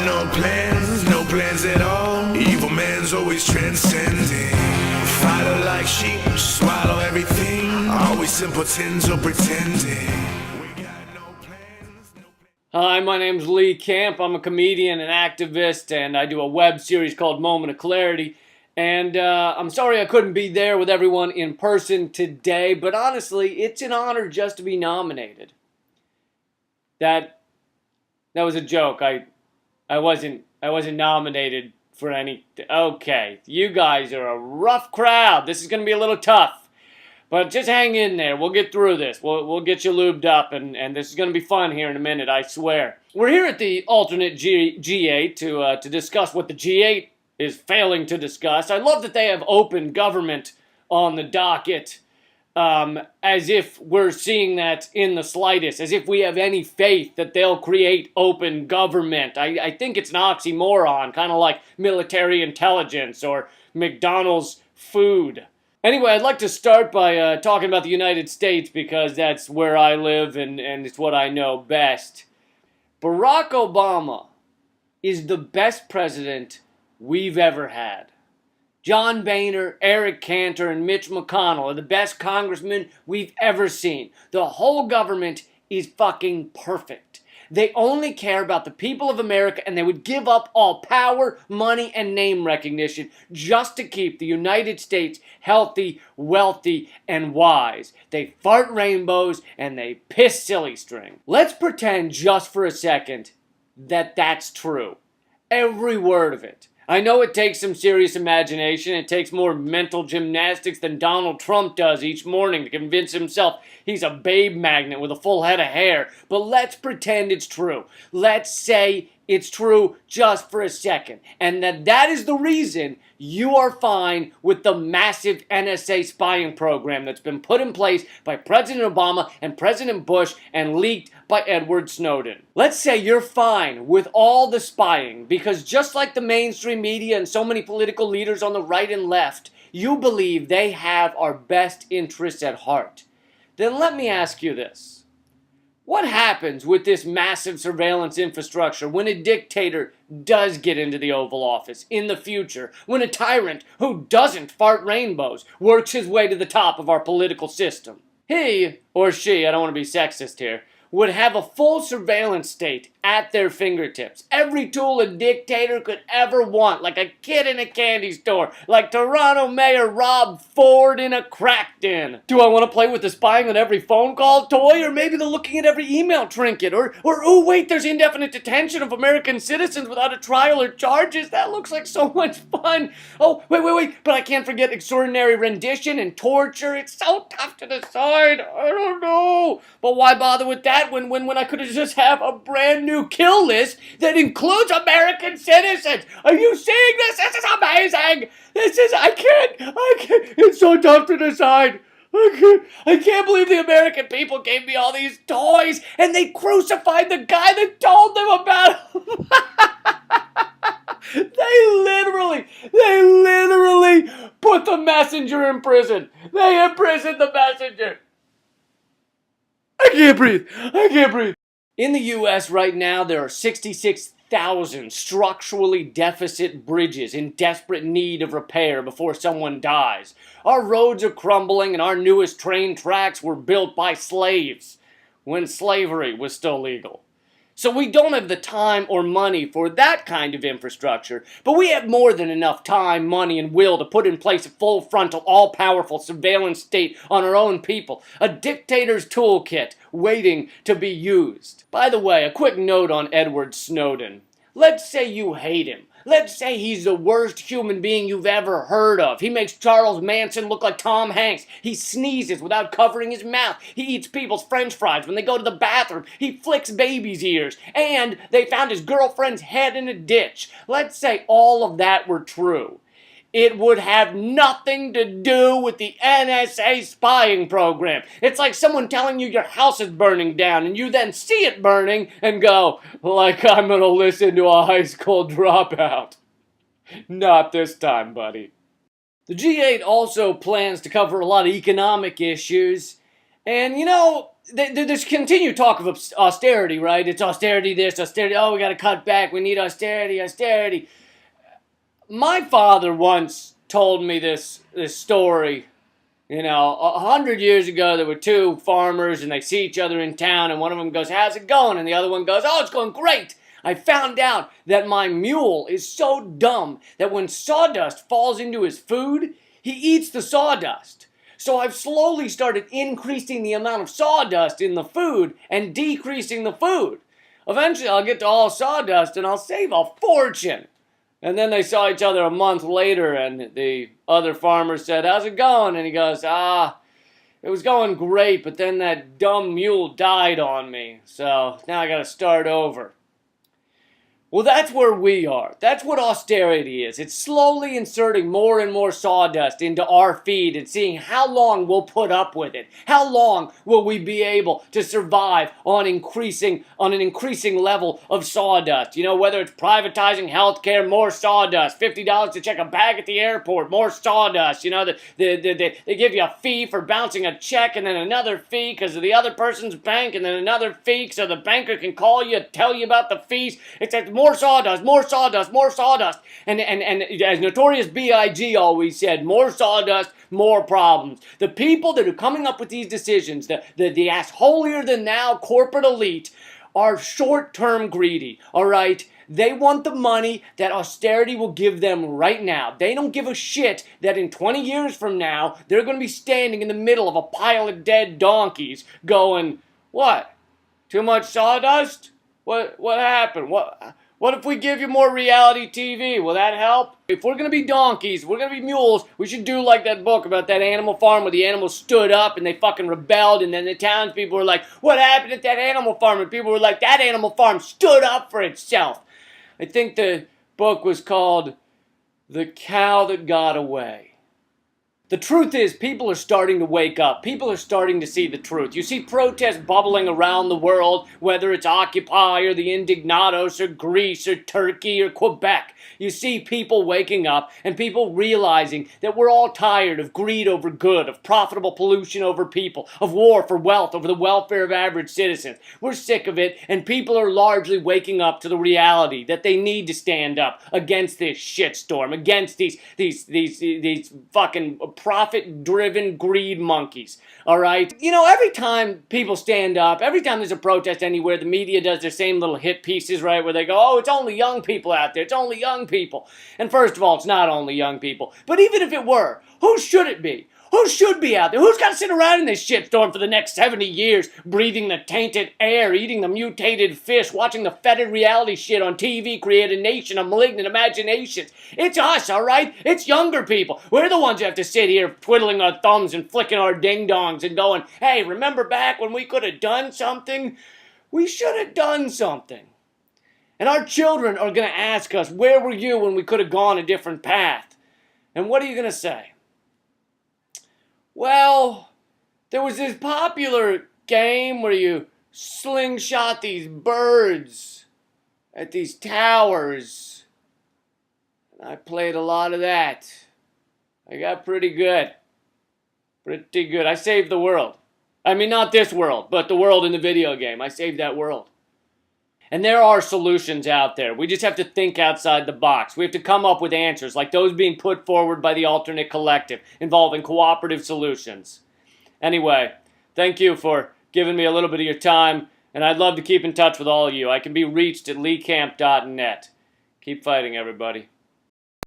no plans at all. Evil man's always transcending. Fighter like sheep, swallow everything. Always simpletons or pretending. Hi, my name's LeeCamp. I'm a comedian and activist, and I do a web series called Moment of Clarity. And I'm sorry I couldn't be there with everyone in person today, but honestly, it's an honor just to be nominated. That was a joke. I wasn't nominated for any. Okay, you guys are a rough crowd. This is gonna be a little tough, but just hang in there. We'll get through this. We'll get you lubed up, and this is gonna be fun here in a minute. I swear. We're here at the alternate G8 to discuss what the G8 is failing to discuss. I love that they have open government on the docket, as if we're seeing that in the slightest, as if we have any faith that they'll create open government. I think it's an oxymoron, kind of like military intelligence or McDonald's food. Anyway, I'd like to start by talking about the United States because that's where I live and it's what I know best. Barack Obama is the best president we've ever had. John Boehner, Eric Cantor, and Mitch McConnell are the best congressmen we've ever seen. The whole government is fucking perfect. They only care about the people of America, and they would give up all power, money, and name recognition just to keep the United States healthy, wealthy, and wise. They fart rainbows, and they piss silly string. Let's pretend just for a second that that's true. Every word of it. I know it takes some serious imagination. It takes more mental gymnastics than Donald Trump does each morning to convince himself he's a babe magnet with a full head of hair. But let's pretend it's true. Let's say it's true just for a second. And that is the reason you are fine with the massive NSA spying program that's been put in place by President Obama and President Bush and leaked by Edward Snowden. Let's say you're fine with all the spying because just like the mainstream media and so many political leaders on the right and left, you believe they have our best interests at heart. Then let me ask you this. What happens with this massive surveillance infrastructure when a dictator does get into the Oval Office in the future? When a tyrant who doesn't fart rainbows works his way to the top of our political system? He, or she, I don't want to be sexist here, would have a full surveillance state at their fingertips. Every tool a dictator could ever want, like a kid in a candy store, like Toronto Mayor Rob Ford in a crack den. Do I want to play with the spying on every phone call toy, or maybe the looking at every email trinket, or oh wait, there's indefinite detention of American citizens without a trial or charges? That looks like so much fun. Oh, wait, but I can't forget extraordinary rendition and torture. It's so tough to decide. I don't know. But why bother with that when I could just have a brand new kill list that includes American citizens? Are you seeing this? This is amazing. I can't. It's so tough to decide. I can't believe the American people gave me all these toys and they crucified the guy that told them about them. They literally put the messenger in prison. They imprisoned the messenger. I can't breathe. In the U.S. right now, there are 66,000 structurally deficit bridges in desperate need of repair before someone dies. Our roads are crumbling and our newest train tracks were built by slaves when slavery was still legal. So we don't have the time or money for that kind of infrastructure, but we have more than enough time, money, and will to put in place a full frontal, all-powerful surveillance state on our own people. A dictator's toolkit waiting to be used. By the way, a quick note on Edward Snowden. Let's say you hate him. Let's say he's the worst human being you've ever heard of. He makes Charles Manson look like Tom Hanks. He sneezes without covering his mouth. He eats people's french fries when they go to the bathroom. He flicks babies' ears. And they found his girlfriend's head in a ditch. Let's say all of that were true. It would have nothing to do with the NSA spying program. It's like someone telling you your house is burning down and you then see it burning and go, like I'm gonna listen to a high school dropout. Not this time, buddy. The G8 also plans to cover a lot of economic issues, And, you know, there's continued talk of austerity, right? It's austerity this, austerity, oh, we got to cut back, we need austerity, austerity. My father once told me this story. You know, 100 years ago, there were two farmers, and they see each other in town, and one of them goes, how's it going? And the other one goes, oh, it's going great. I found out that my mule is so dumb that when sawdust falls into his food, he eats the sawdust. So I've slowly started increasing the amount of sawdust in the food and decreasing the food. Eventually, I'll get to all sawdust, and I'll save a fortune. And then they saw each other a month later, and the other farmer said, how's it going? And he goes, it was going great, but then that dumb mule died on me, so now I gotta start over. Well, that's where we are. That's what austerity is. It's slowly inserting more and more sawdust into our feed and seeing how long we'll put up with it. How long will we be able to survive on an increasing level of sawdust? You know, whether it's privatizing healthcare, more sawdust. $50 to check a bag at the airport, more sawdust. You know, they give you a fee for bouncing a check, and then another fee because of the other person's bank, and then another fee so the banker can call you, tell you about the fees. It's more sawdust, more sawdust, more sawdust. And as Notorious B.I.G. always said, more sawdust, more problems. The people that are coming up with these decisions, the ass holier than thou corporate elite, are short-term greedy, all right? They want the money that austerity will give them right now. They don't give a shit that in 20 years from now, they're going to be standing in the middle of a pile of dead donkeys going, what? Too much sawdust? What happened? What if we give you more reality TV? Will that help? If we're going to be donkeys, we're going to be mules, we should do like that book about that animal farm where the animals stood up and they fucking rebelled, and then the townspeople were like, what happened at that animal farm? And people were like, that animal farm stood up for itself. I think the book was called The Cow That Got Away. The truth is, people are starting to wake up. People are starting to see the truth. You see protests bubbling around the world, whether it's Occupy or the Indignados or Greece or Turkey or Quebec. You see people waking up and people realizing that we're all tired of greed over good, of profitable pollution over people, of war for wealth over the welfare of average citizens. We're sick of it, and people are largely waking up to the reality that they need to stand up against this shitstorm, against these fucking profit-driven greed monkeys, all right? You know, every time people stand up, every time there's a protest anywhere, the media does their same little hit pieces, right, where they go, oh, it's only young people out there, it's only young people. And first of all, it's not only young people. But even if it were, who should it be? Who should be out there? Who's got to sit around in this shitstorm for the next 70 years, breathing the tainted air, eating the mutated fish, watching the fetid reality shit on TV, create a nation of malignant imaginations? It's us, all right? It's younger people. We're the ones who have to sit here twiddling our thumbs and flicking our ding-dongs and going, hey, remember back when we could have done something? We should have done something. And our children are going to ask us, where were you when we could have gone a different path? And what are you going to say? Well, there was this popular game where you slingshot these birds at these towers. And I played a lot of that. I got pretty good. Pretty good. I saved the world. I mean, not this world, but the world in the video game. I saved that world. And there are solutions out there. We just have to think outside the box. We have to come up with answers like those being put forward by the Alternate Collective involving cooperative solutions. Anyway, thank you for giving me a little bit of your time, and I'd love to keep in touch with all of you. I can be reached at LeeCamp.net. Keep fighting, everybody.